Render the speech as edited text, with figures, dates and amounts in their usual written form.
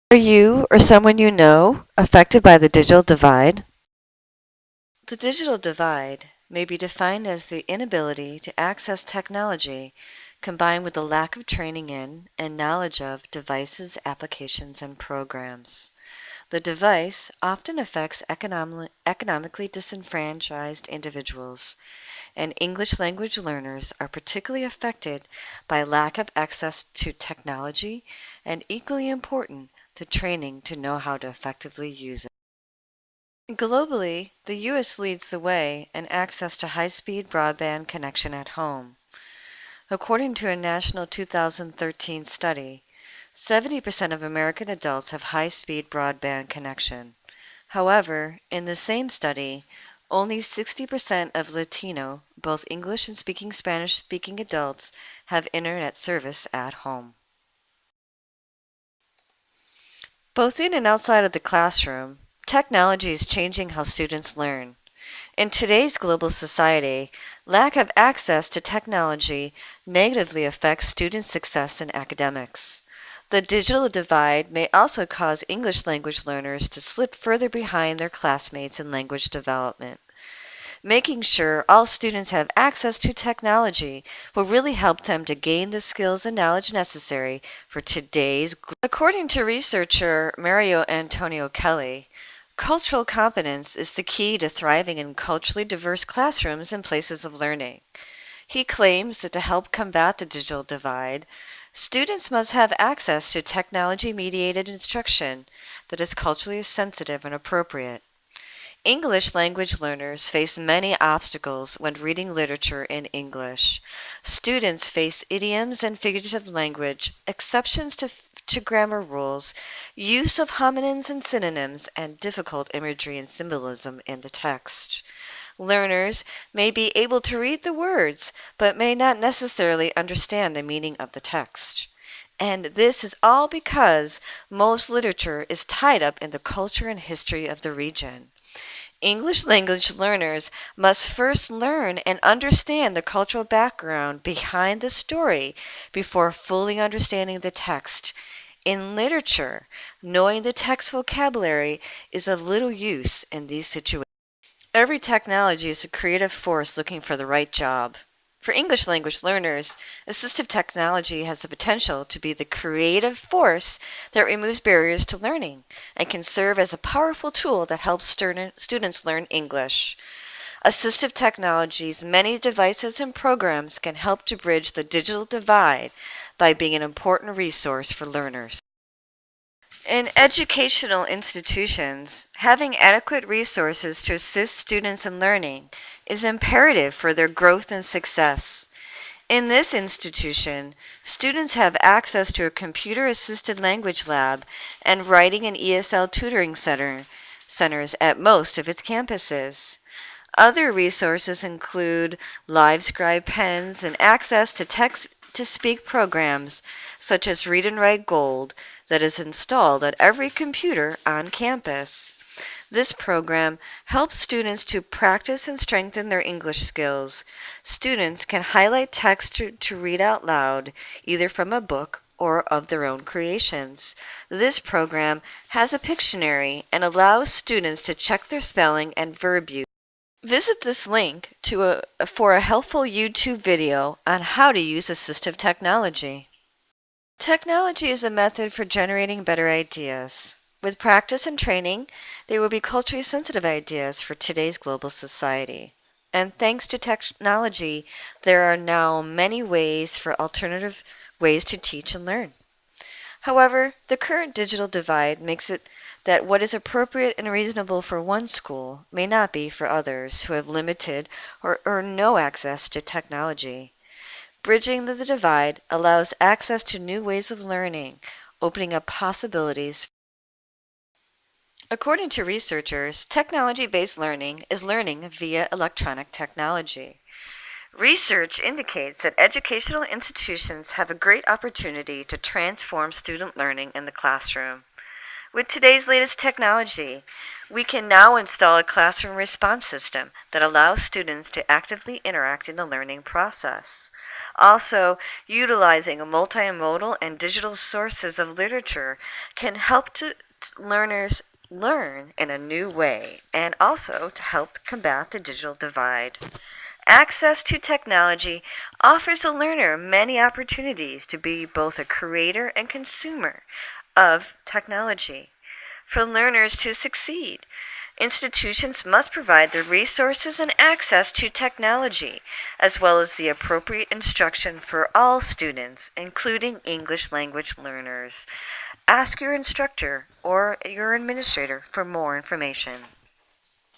Are you or someone you know affected by the digital divide? The digital divide may be defined as the inability to access technology combined with the lack of training in and knowledge of devices, applications, and programs. The device often affects economically disenfranchised individuals, and English language learners are particularly affected by lack of access to technology and, equally important, to training to know how to effectively use it. Globally, the U.S. leads the way in access to high-speed broadband connection at home. According to a national 2013 study, 70% of American adults have high-speed broadband connection. However, in the same study, only 60% of Latino, both English and Spanish-speaking adults have internet service at home. Both in and outside of the classroom, technology is changing how students learn. In today's global society, lack of access to technology negatively affects students' success in academics. The digital divide may also cause English language learners to slip further behind their classmates in language development. Making sure all students have access to technology will really help them to gain the skills and knowledge necessary for today's. According to researcher Mario Antonio Kelly, cultural competence is the key to thriving in culturally diverse classrooms and places of learning. He claims that to help combat the digital divide, students must have access to technology-mediated instruction that is culturally sensitive and appropriate. English language learners face many obstacles when reading literature in English. Students face idioms and figurative language, exceptions to grammar rules, use of homonyms and synonyms, and difficult imagery and symbolism in the text. Learners may be able to read the words, but may not necessarily understand the meaning of the text. And this is all because most literature is tied up in the culture and history of the region. English language learners must first learn and understand the cultural background behind the story before fully understanding the text. In literature, knowing the text vocabulary is of little use in these situations. Every technology is a creative force looking for the right job. For English language learners, assistive technology has the potential to be the creative force that removes barriers to learning and can serve as a powerful tool that helps students learn English. Assistive technology's many devices and programs can help to bridge the digital divide by being an important resource for learners. In educational institutions, having adequate resources to assist students in learning is imperative for their growth and success. In this institution, students have access to a computer-assisted language lab and writing and ESL tutoring centers at most of its campuses. Other resources include live scribe pens and access to text-to-speak programs such as Read and Write Gold that is installed at every computer on campus. This program helps students to practice and strengthen their English skills. Students can highlight text to read out loud, either from a book or of their own creations. This program has a Pictionary and allows students to check their spelling and verb use. Visit this link for a helpful YouTube video on how to use assistive technology. Technology is a method for generating better ideas. With practice and training, there will be culturally sensitive ideas for today's global society. And thanks to technology, there are now many ways for alternative ways to teach and learn. However, the current digital divide makes it that what is appropriate and reasonable for one school may not be for others who have limited or no access to technology. Bridging the divide allows access to new ways of learning, opening up possibilities. According to researchers, technology-based learning is learning via electronic technology. Research indicates that educational institutions have a great opportunity to transform student learning in the classroom. With today's latest technology, we can now install a classroom response system that allows students to actively interact in the learning process. Also, utilizing multimodal and digital sources of literature can help learners learn in a new way and also to help combat the digital divide. Access to technology offers a learner many opportunities to be both a creator and consumer of technology. For learners to succeed, institutions must provide the resources and access to technology, as well as the appropriate instruction for all students, including English language learners. Ask your instructor or your administrator for more information.